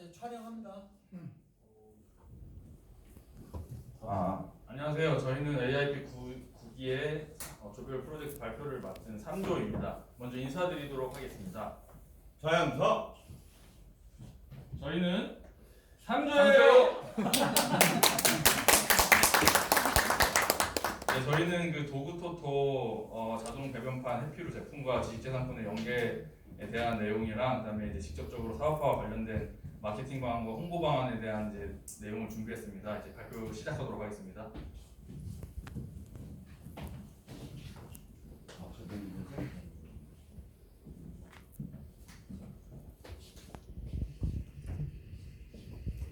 이제 촬영합니다. 안녕하세요. 저희는 AIP 9기의 조별 프로젝트 발표를 맡은 3조입니다. 먼저 인사드리도록 하겠습니다. 자연서 저희는 3조예요. 네, 저희는 그 도구토토 자동 배변판 해피루 제품과 지식재산권의 연계에 대한 내용이랑 그다음에 이제 직접적으로 사업화와 관련된 마케팅 방안과 홍보 방안에 대한 이제 내용을 준비했습니다. 이제 발표 시작하도록 하겠습니다.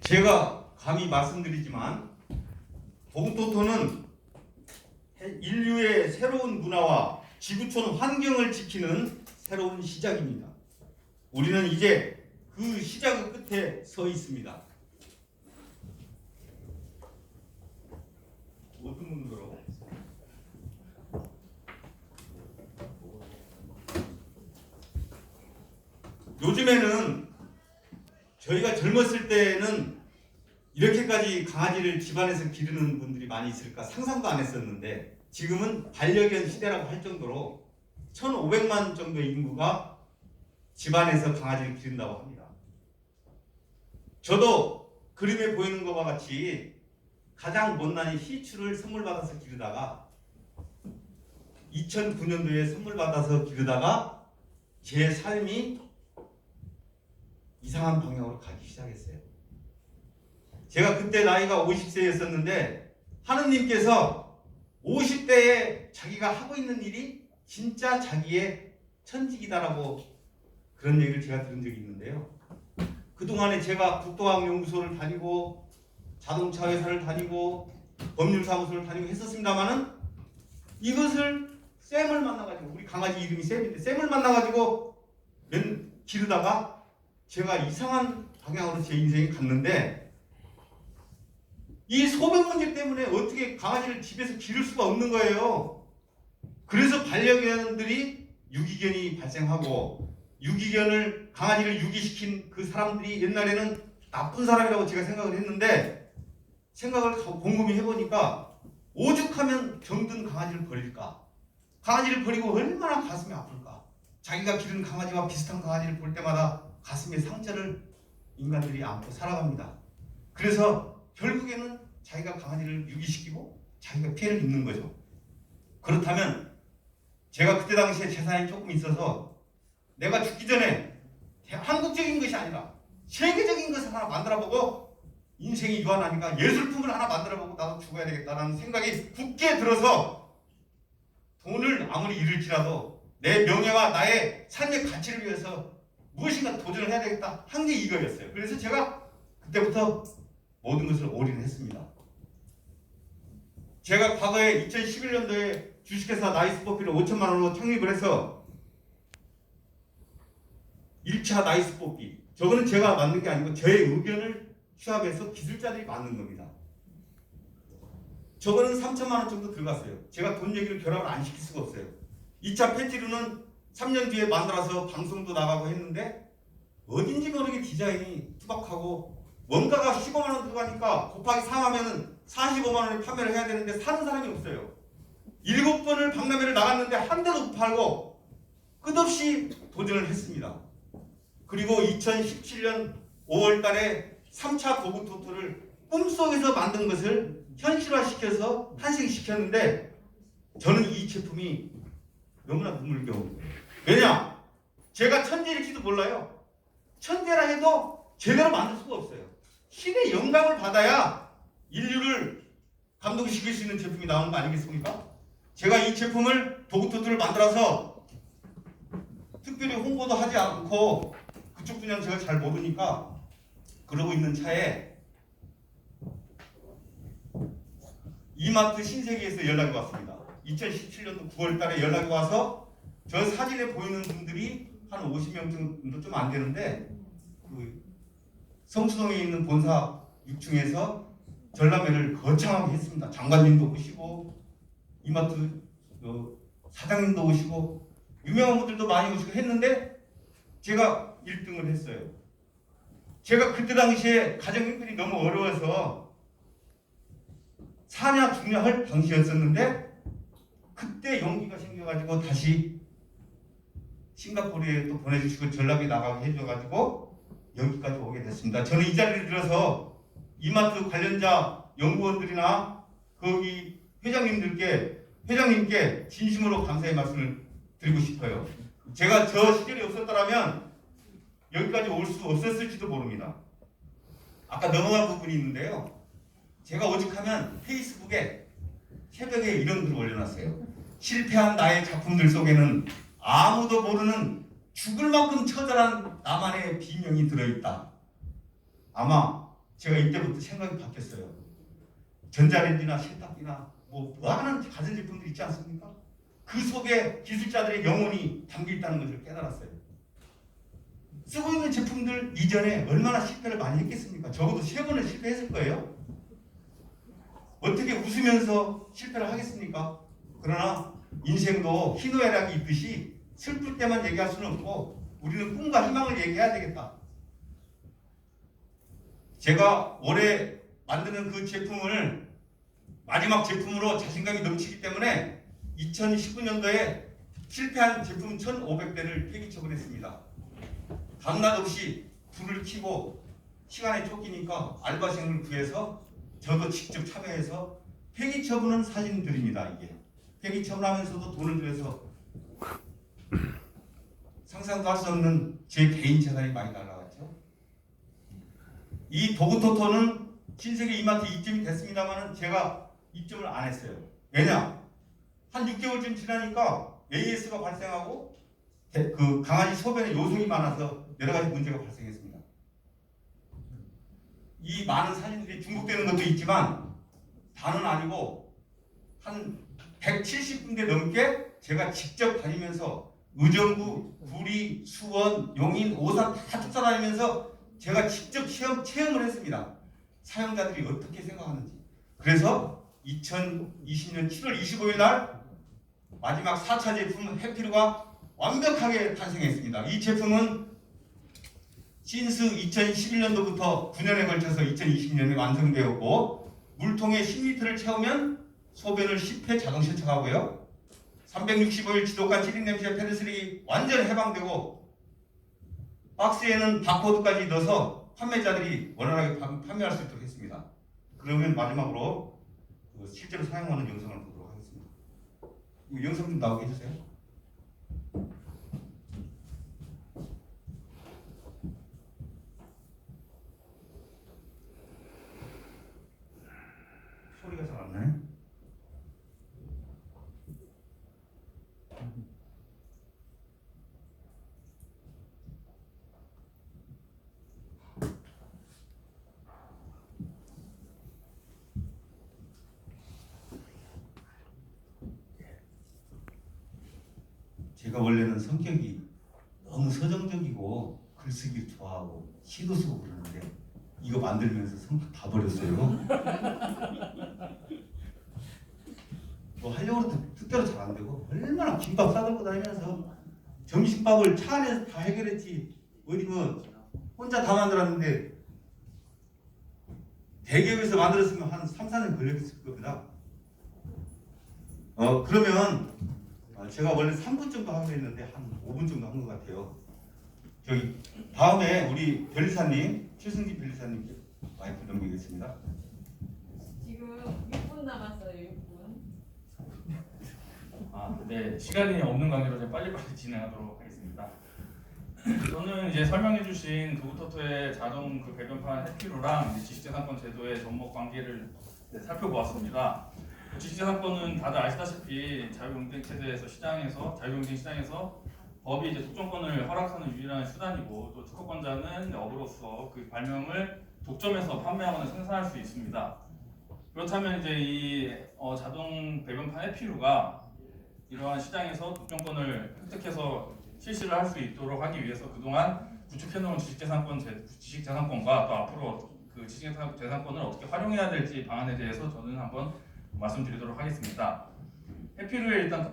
제가 감히 말씀드리지만 도구토토는 인류의 새로운 문화와 지구촌 환경을 지키는 새로운 시작입니다. 우리는 이제 그 시작의 끝에 서 있습니다. 어떤 분들로? 요즘에는 저희가 젊었을 때는 이렇게까지 강아지를 집안에서 기르는 분들이 많이 있을까 상상도 안 했었는데 지금은 반려견 시대라고 할 정도로 1,500만 정도의 인구가 집안에서 강아지를 기른다고 합니다. 저도 그림에 보이는 것과 같이 가장 못난이 시추를 선물 받아서 기르다가 2009년도에 선물 받아서 기르다가 제 삶이 이상한 방향으로 가기 시작했어요. 제가 그때 나이가 50세였었는데 하느님께서 50대에 자기가 하고 있는 일이 진짜 자기의 천직이다라고 그런 얘기를 제가 들은 적이 있는데요. 그동안에 제가 국토학연구소를 다니고 자동차 회사를 다니고 법률사무소를 다니고 했었습니다만은 이것을 쌤을 만나가지고 우리 강아지 이름이 쌤인데 쌤을 만나가지고 기르다가 제가 이상한 방향으로 제 인생이 갔는데 이 소변 문제 때문에 어떻게 강아지를 집에서 기를 수가 없는 거예요. 그래서 반려견들이 유기견이 발생하고 강아지를 유기시킨 그 사람들이 옛날에는 나쁜 사람이라고 제가 생각을 했는데 생각을 곰곰이 해보니까 오죽하면 병든 강아지를 버릴까? 강아지를 버리고 얼마나 가슴이 아플까? 자기가 기른 강아지와 비슷한 강아지를 볼 때마다 가슴에 상처를 인간들이 안고 살아갑니다. 그래서 결국에는 자기가 강아지를 유기시키고 자기가 피해를 입는 거죠. 그렇다면 제가 그때 당시에 재산이 조금 있어서 내가 죽기 전에 한국적인 것이 아니라 세계적인 것을 하나 만들어보고 인생이 유한하니까 예술품을 하나 만들어보고 나도 죽어야 되겠다라는 생각이 굳게 들어서 돈을 아무리 잃을지라도 내 명예와 나의 삶의 가치를 위해서 무엇인가 도전을 해야 되겠다 한 게 이거였어요. 그래서 제가 그때부터 모든 것을 올인했습니다. 제가 과거에 2011년도에 주식회사 나이스뽀피를 5천만 원으로 창립을 해서 1차 나이스뽀피 저거는 제가 만든 게 아니고 저의 의견을 취합해서 기술자들이 만든 겁니다. 저거는 3천만 원 정도 들어갔어요. 제가 돈 얘기를 결합을 안 시킬 수가 없어요. 2차 패티루는 3년 뒤에 만들어서 방송도 나가고 했는데 어딘지 모르게 디자인이 투박하고 원가가 15만 원 들어가니까 곱하기 3하면은 45만 원에 판매를 해야 되는데 사는 사람이 없어요. 7번을 박람회를 나갔는데 한 대도 못 팔고 끝없이 도전을 했습니다. 그리고 2017년 5월 달에 3차 도구토토를 꿈속에서 만든 것을 현실화시켜서 탄생시켰는데 저는 이 제품이 너무나 눈물겨워요. 왜냐? 제가 천재일지도 몰라요. 천재라 해도 제대로 만들 수가 없어요. 신의 영감을 받아야 인류를 감동시킬 수 있는 제품이 나오는 거 아니겠습니까? 제가 이 제품을 도구토토를 만들어서 특별히 홍보도 하지 않고 그쪽 분야는 제가 잘 모르니까 그러고 있는 차에 이마트 신세계에서 연락이 왔습니다. 2017년도 9월 달에 연락이 와서 저 사진에 보이는 분들이 한 50명 정도 좀 안 되는데 그 성수동에 있는 본사 6층에서 전람회를 거창하게 했습니다. 장관님도 오시고 이마트 사장님도 오시고 유명한 분들도 많이 오시고 했는데 제가 1등을 했어요. 제가 그때 당시에 가정 형편이 너무 어려워서 사냐 죽냐 할 당시였었는데 그때 용기가 생겨가지고 다시 싱가포르에 또 보내주시고 전락이 나가게 해줘가지고 여기까지 오게 됐습니다. 저는 이 자리를 들어서 이마트 관련자 연구원들이나 거기 회장님께 진심으로 감사의 말씀을 드리고 싶어요. 제가 저 시절이 없었더라면 여기까지 올 수 없었을지도 모릅니다. 아까 넘어간 부분이 있는데요. 제가 오직하면 페이스북에 새벽에 이런 글을 올려놨어요. 실패한 나의 작품들 속에는 아무도 모르는 죽을 만큼 처절한 나만의 비명이 들어있다. 아마 제가 이때부터 생각이 바뀌었어요. 전자레인지나 세탁기나 뭐 많은 가전제품들 있지 않습니까? 그 속에 기술자들의 영혼이 담겨있다는 것을 깨달았어요. 쓰고 있는 제품들 이전에 얼마나 실패를 많이 했겠습니까? 적어도 3번은 실패했을 거예요. 어떻게 웃으면서 실패를 하겠습니까? 그러나 인생도 희노애락이 있듯이 슬플 때만 얘기할 수는 없고 우리는 꿈과 희망을 얘기해야 되겠다. 제가 올해 만드는 그 제품을 마지막 제품으로 자신감이 넘치기 때문에 2019년도에 실패한 제품 1,500대를 폐기 처분했습니다. 밤낮 없이 불을 켜고 시간에 쫓기니까 알바생을 구해서 저도 직접 참여해서 폐기 처분한 사진들입니다. 이게 폐기 처분하면서도 돈을 들여서 상상도 할 수 없는 제 개인 재산이 많이 날아갔죠. 이 도그토토는 신세계 이마트 입점이 됐습니다만 제가 입점을 안 했어요. 왜냐? 한 6개월쯤 지나니까 AS가 발생하고 그 강아지 소변에 요송이 많아서 여러 가지 문제가 발생했습니다. 이 많은 사진들이 중복되는 것도 있지만 다는 아니고 한 170군데 넘게 제가 직접 다니면서 의정부, 구리, 수원, 용인, 오산 다 쫓아다니면서 제가 직접 체험을 했습니다. 사용자들이 어떻게 생각하는지. 그래서 2020년 7월 25일 날 마지막 4차 제품 해피루가 완벽하게 탄생했습니다. 이 제품은 신스 2011년도부터 9년에 걸쳐서 2020년에 완성되었고 물통에 10리터를 채우면 소변을 10회 자동 세척하고요. 365일 지독한 찌린 냄새 페르슬이 완전 해방되고 박스에는 바코드까지 넣어서 판매자들이 원활하게 판매할 수 있도록 했습니다. 그러면 마지막으로 실제로 사용하는 영상을 보도록 하겠습니다. 이 영상 좀 나오게 해주세요. 소리가 잘 안 나네. 제가 원래는 성격이 너무 서정적이고 글쓰기를 좋아하고 시도 쓰고 그러는데 이거 만들면서 성격 다 버렸어요. 뭐 하려고 해도 뜻대로 잘 안 되고 얼마나 김밥 싸들고 다니면서 점심밥을 차 안에서 다 해결했지 어디 뭐 혼자 다 만들었는데 대기업에서 만들었으면 한 3, 4년 걸렸을 겁니다. 그러면 제가 원래 3분 정도 하기로 했는데 한 5분 정도 한 것 같아요. 저기 다음에 우리 변리사님, 최승진 변리사님께 마이크 넘기겠습니다. 지금 6분 남았어요. 6분. 네, 시간이 없는 관계로 좀 빨리빨리 진행하도록 하겠습니다. 저는 이제 설명해주신 도그토토의 자동 그 배변판 해피루랑 지식재산권 제도의 접목 관계를 살펴보았습니다. 지식재산권은 다들 아시다시피 자유경쟁 체제에서 자유경쟁 시장에서 법이 이제 독점권을 허락하는 유일한 수단이고 또 특허권자는 업으로서 그 발명을 독점해서 판매하거나 생산할 수 있습니다. 그렇다면 이제 이 자동 배변판 해피루가 이러한 시장에서 독점권을 획득해서 실시를 할 수 있도록 하기 위해서 그동안 구축해놓은 지식재산권과 또 앞으로 그 지식재산권을 어떻게 활용해야 될지 방안에 대해서 저는 한번 말씀드리도록 하겠습니다. 해피루의 일단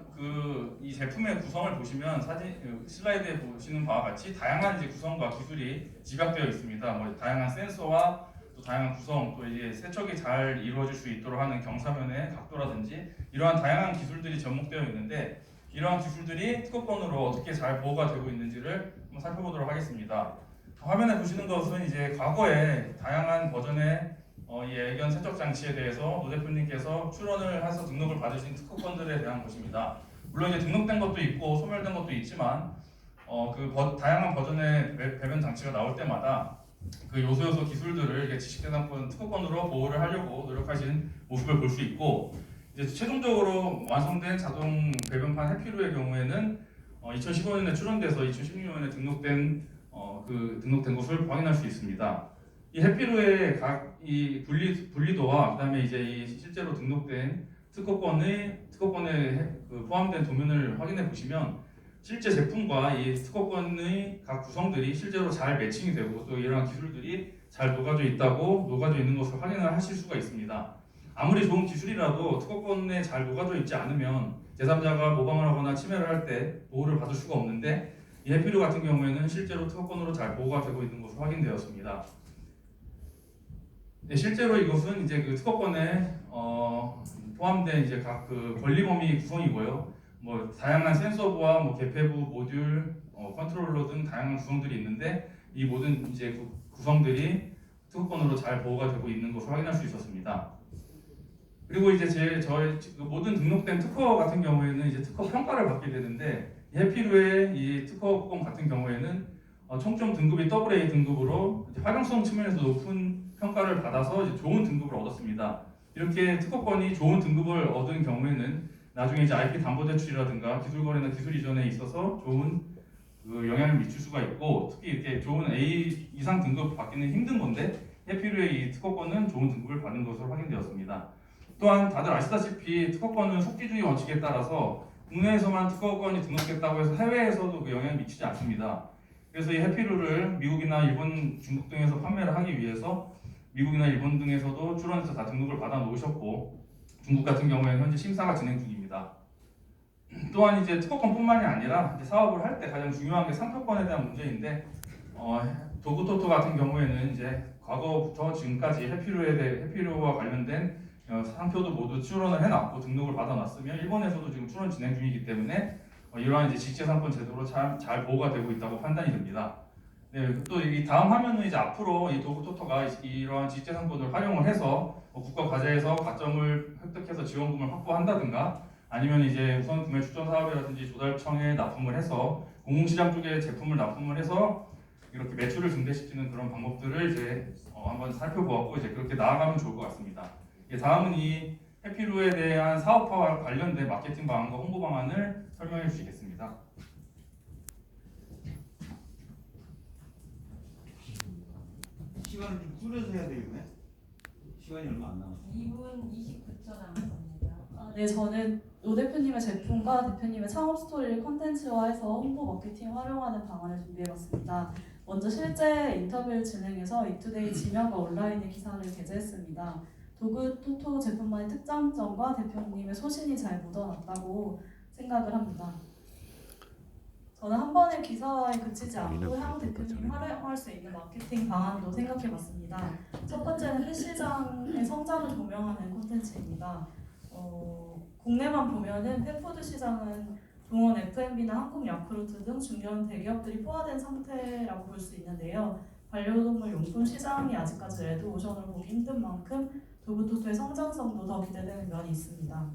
이 제품의 구성을 보시면 사진 슬라이드에 보시는 바와 같이 다양한 이제 구성과 기술이 집약되어 있습니다. 뭐 다양한 센서와 또 다양한 구성, 또 이제 세척이 잘 이루어질 수 있도록 하는 경사면의 각도라든지 이러한 다양한 기술들이 접목되어 있는데 이러한 기술들이 특허권으로 어떻게 잘 보호가 되고 있는지를 한번 살펴보도록 하겠습니다. 화면에 보시는 것은 이제 과거에 다양한 버전의 이 애견 세척 장치에 대해서 노 대표님께서 출원을 해서 등록을 받으신 특허권들에 대한 것입니다. 물론 이제 등록된 것도 있고 소멸된 것도 있지만 다양한 버전의 배변 장치가 나올 때마다 그 요소 기술들을 이렇게 지식재산권 특허권으로 보호를 하려고 노력하신 모습을 볼 수 있고 이제 최종적으로 완성된 자동 배변판 해피루의 경우에는 2015년에 출원돼서 2016년에 등록된 것을 확인할 수 있습니다. 이 해피루의 이 분리도와 그다음에 이제 이 실제로 등록된 특허권에 포함된 도면을 확인해 보시면 실제 제품과 이 특허권의 각 구성들이 실제로 잘 매칭이 되고 또 이러한 기술들이 잘 녹아져 있는 것을 확인을 하실 수가 있습니다. 아무리 좋은 기술이라도 특허권에 잘 녹아져 있지 않으면 제3자가 모방을 하거나 침해를 할 때 보호를 받을 수가 없는데 이 해피루 같은 경우에는 실제로 특허권으로 잘 보호가 되고 있는 것으로 확인되었습니다. 네, 실제로 이것은 이제 그 특허권에 포함된 이제 각 권리 범위 구성이고요. 뭐 다양한 센서부와 뭐 개폐부, 모듈, 컨트롤러 등 다양한 구성들이 있는데 이 모든 이제 구성들이 특허권으로 잘 보호가 되고 있는 것을 확인할 수 있었습니다. 그리고 이제 저희 모든 등록된 특허 같은 경우에는 이제 특허 평가를 받게 되는데 해피루의 이 특허권 같은 경우에는 총점 등급이 AA 등급으로 활용성 측면에서 높은 평가를 받아서 이제 좋은 등급을 얻었습니다. 이렇게 특허권이 좋은 등급을 얻은 경우에는 나중에 이제 IP 담보 대출이라든가 기술 거래나 기술 이전에 있어서 좋은 영향을 미칠 수가 있고 특히 이렇게 좋은 A 이상 등급 받기는 힘든 건데 해피루의 이 특허권은 좋은 등급을 받은 것으로 확인되었습니다. 또한 다들 아시다시피 특허권은 속기주의 원칙에 따라서 국내에서만 특허권이 등록됐다고 해서 해외에서도 영향을 미치지 않습니다. 그래서 이 해피루를 미국이나 일본, 중국 등에서 판매를 하기 위해서 미국이나 일본 등에서도 출원해서 다 등록을 받아 놓으셨고 중국 같은 경우에는 현재 심사가 진행 중입니다. 또한 이제 특허권뿐만이 아니라 이제 사업을 할 때 가장 중요한 게 상표권에 대한 문제인데 도그토토 같은 경우에는 이제 과거부터 지금까지 해피루와 관련된 상표도 모두 출원을 해놨고 등록을 받아놨으면 일본에서도 지금 출원 진행 중이기 때문에 이러한 이제 직재산권 제도로 잘 보호가 되고 있다고 판단이 됩니다. 네, 또 이 다음 화면은 이제 앞으로 이 도그토토가 이러한 직재산권을 활용을 해서 국가 과제에서 가점을 획득해서 지원금을 확보한다든가 아니면 이제 우선 구매 추천 사업이라든지 조달청에 납품을 해서 공공시장 쪽에 제품을 납품을 해서 이렇게 매출을 증대시키는 그런 방법들을 이제 한번 살펴보았고 이제 그렇게 나아가면 좋을 것 같습니다. 다음은 이 해피루에 대한 사업화와 관련된 마케팅 방안과 홍보 방안을 설명해 주시겠습니다. 시간을 좀 줄여서 해야 되겠네. 시간이 얼마 안 남았어. 2분 29초 남았습니다. 네, 저는 노 대표님의 제품과 대표님의 창업 스토리를 콘텐츠화해서 홍보 마케팅 활용하는 방안을 준비해봤습니다. 먼저 실제 인터뷰를 진행해서 이투데이 지면과 온라인의 기사를 게재했습니다. 도그토토 제품만의 특장점과 대표님의 소신이 잘 묻어났다고 생각을 합니다. 저는 한 번의 기사에 그치지 않고 향후 대표님이 활용할 수 있는 마케팅 방안도 생각해봤습니다. 첫 번째는 펫시장의 성장을 조명하는 콘텐츠입니다. 국내만 보면은 펫푸드 시장은 동원 F&B나 한국 야쿠르트 등 중견 대기업들이 포화된 상태라고 볼 수 있는데요. 반려동물 용품 시장이 아직까지 레드오션으로 보기 힘든 만큼 도그토토의 성장성도 더 기대되는 면이 있습니다.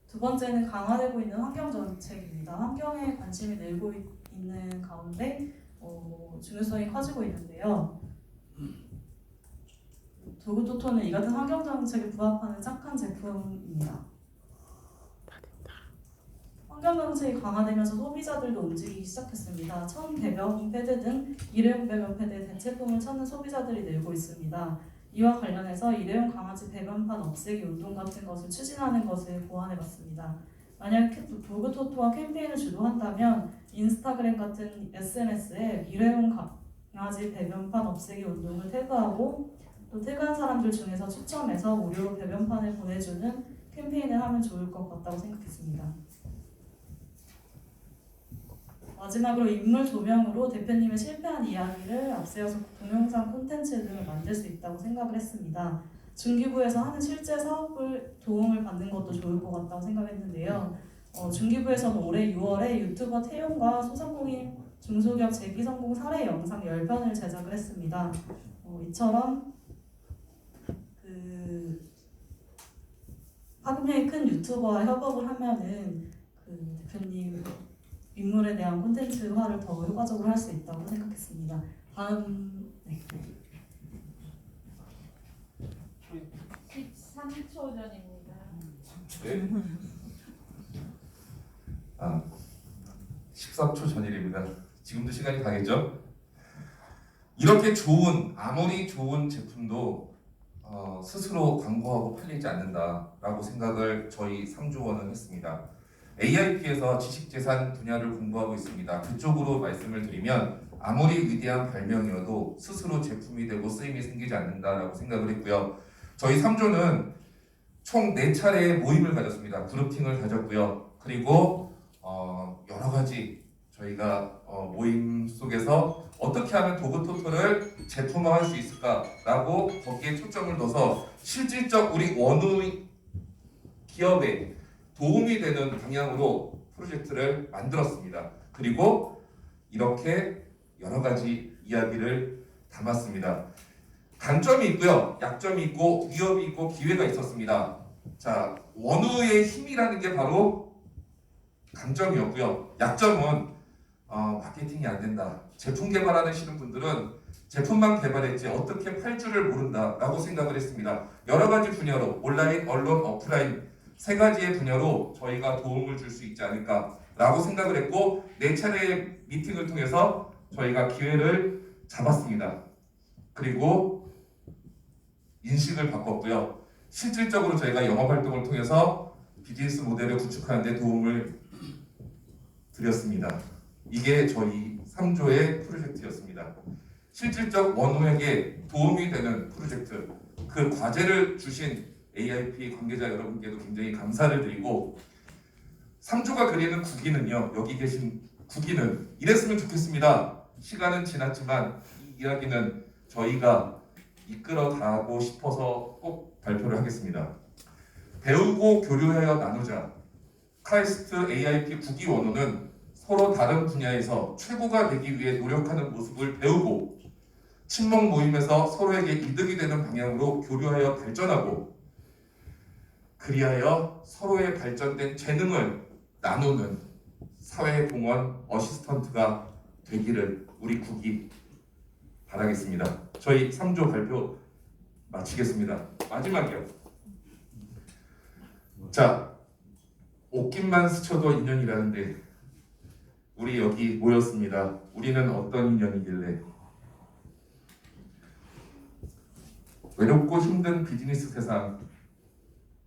두 번째는 강화되고 있는 환경 정책입니다. 환경에 관심이 늘고 있는 가운데 중요성이 커지고 있는데요. 도그토토는 이 같은 환경 정책에 부합하는 착한 제품입니다. 환경 정책이 강화되면서 소비자들도 움직이기 시작했습니다. 천 배변 패드 등 일회용 배변 패드의 대체품을 찾는 소비자들이 늘고 있습니다. 이와 관련해서 일회용 강아지 배변판 없애기 운동 같은 것을 추진하는 것을 고안해봤습니다. 만약 도그토토가 캠페인을 주도한다면 인스타그램 같은 SNS에 일회용 강아지 배변판 없애기 운동을 태그하고 또 태그한 사람들 중에서 추첨해서 무료로 배변판을 보내주는 캠페인을 하면 좋을 것 같다고 생각했습니다. 마지막으로 인물 조명으로 대표님의 실패한 이야기를 앞세워서 동영상 콘텐츠 등을 만들 수 있다고 생각을 했습니다. 중기부에서 하는 실제 사업을 도움을 받는 것도 좋을 것 같다고 생각했는데요. 중기부에서는 올해 6월에 유튜버 태용과 소상공인 중소기업 재기성공 사례 영상 10편을 제작을 했습니다. 이처럼 파급력이 큰 유튜버와 협업을 하면은 대표님 인물에 대한 콘텐츠화를 더 효과적으로 할 수 있다고 생각했습니다. 다음 13초 전입니다. 네. 13초 전일입니다. 지금도 시간이 가겠죠? 이렇게 아무리 좋은 제품도 스스로 광고하고 팔리지 않는다라고 생각을 저희 3조원은 했습니다. AIP에서 지식재산 분야를 공부하고 있습니다. 그쪽으로 말씀을 드리면 아무리 위대한 발명이어도 스스로 제품이 되고 쓰임이 생기지 않는다라고 생각을 했고요. 저희 3조는 총 4차례의 모임을 가졌습니다. 그룹팅을 가졌고요. 그리고 여러 가지 저희가 모임 속에서 어떻게 하면 도그토토를 제품화할 수 있을까라고 거기에 초점을 둬서 실질적 우리 원우 기업에 도움이 되는 방향으로 프로젝트를 만들었습니다. 그리고 이렇게 여러 가지 이야기를 담았습니다. 단점이 있고요, 약점이 있고 위협이 있고 기회가 있었습니다. 자, 원우의 힘이라는 게 바로 강점이었고요. 약점은 마케팅이 안 된다. 제품 개발하시는 분들은 제품만 개발했지 어떻게 팔 줄을 모른다라고 생각을 했습니다. 여러 가지 분야로 온라인, 언론, 오프라인 3가지의 분야로 저희가 도움을 줄 수 있지 않을까라고 생각을 했고 4차례의 미팅을 통해서 저희가 기회를 잡았습니다. 그리고 인식을 바꿨고요. 실질적으로 저희가 영업활동을 통해서 비즈니스 모델을 구축하는 데 도움을 드렸습니다. 이게 저희 3조의 프로젝트였습니다. 실질적 원우에게 도움이 되는 프로젝트, 그 과제를 주신 AIP 관계자 여러분께도 굉장히 감사를 드리고 3조가 그리는 국기는요, 여기 계신 국기는 이랬으면 좋겠습니다. 시간은 지났지만 이 이야기는 저희가 이끌어가고 싶어서 꼭 발표를 하겠습니다. 배우고 교류하여 나누자. 카이스트 AIP 국기 원우는 서로 다른 분야에서 최고가 되기 위해 노력하는 모습을 배우고 친목 모임에서 서로에게 이득이 되는 방향으로 교류하여 발전하고 그리하여 서로의 발전된 재능을 나누는 사회공헌 어시스턴트가 되기를 우리 국이 바라겠습니다. 저희 3조 발표 마치겠습니다. 마지막이요. 자, 옷깃만 스쳐도 인연이라는데 우리 여기 모였습니다. 우리는 어떤 인연이길래 외롭고 힘든 비즈니스 세상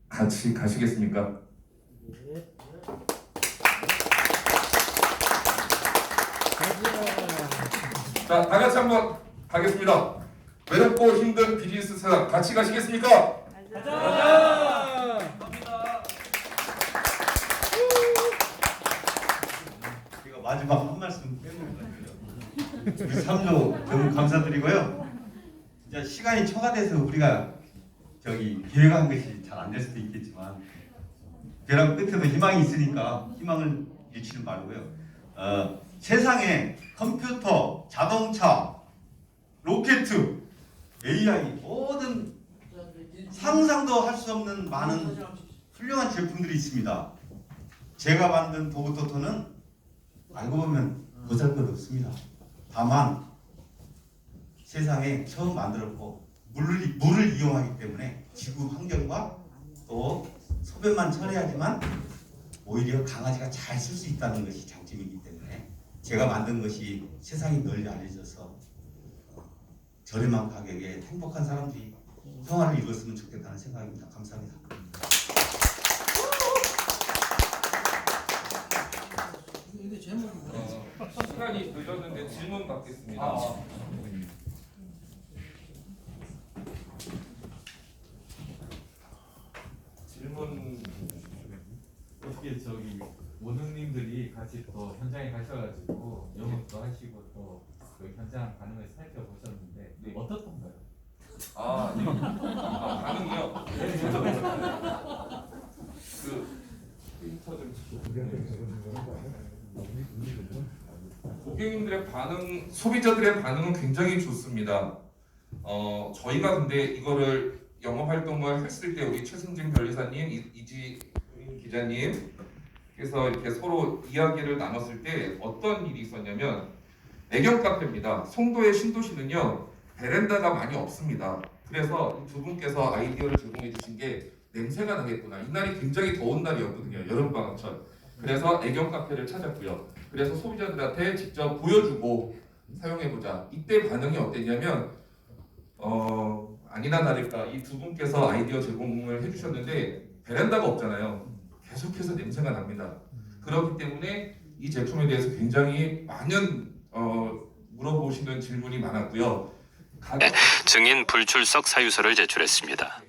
같이 가시겠습니까? 자, 다 같이 한번 가겠습니다. 외롭고 힘든 비즈니스 세상 같이 가시겠습니까? 가자! 제가 마지막 한 말씀 빼놓은 거예요. 우리 3조 너무 감사드리고요. 진짜 시간이 초과돼서 우리가 계획한 것이 잘 안 될 수도 있겠지만 벼랑 끝에도 희망이 있으니까 희망을 잃지는 말고요. 세상에 컴퓨터, 자동차, 로켓, AI 모든 상상도 할 수 없는 많은 훌륭한 제품들이 있습니다. 제가 만든 도그토토는 알고 보면 보잘것없습니다. 다만 세상에 처음 만들었고 물을 이용하기 때문에 지구 환경과 또 소변만 처리하지만 오히려 강아지가 잘 쓸 수 있다는 것이 장점이기 때문에 제가 만든 것이 세상에 널리 알려져서 저렴한 가격에 행복한 사람들이 평화를 이뤘으면 좋겠다는 생각입니다. 감사합니다. 시간이 늦었는데 질문 받겠습니다. 질문 어떻게 저기 원흥님들이 같이 또 현장에 가셔가지고 영업도 하시고 또 그 현장 반응을 살펴보셨는데 네. 어떻던가요? 반응이요. 그 데이터 좀 고객님들의 반응, 소비자들의 반응은 굉장히 좋습니다. 저희가 근데 이거를 영업 활동을 했을 때 우리 최승진 변리사님, 이지 기자님께서 이렇게 서로 이야기를 나눴을 때 어떤 일이 있었냐면 애견 카페입니다. 송도의 신도시는요 베란다가 많이 없습니다. 그래서 두 분께서 아이디어를 제공해 주신 게 냄새가 나겠구나. 이날이 굉장히 더운 날이었거든요. 여름방학철. 그래서 애견 카페를 찾았고요. 그래서 소비자들한테 직접 보여주고 사용해보자. 이때 반응이 어땠냐면 아니나 다를까 이 두 분께서 아이디어 제공을 해주셨는데 베란다가 없잖아요. 계속해서 냄새가 납니다. 그렇기 때문에 이 제품에 대해서 굉장히 많은 물어보시는 질문이 많았고요. 증인 불출석 사유서를 제출했습니다.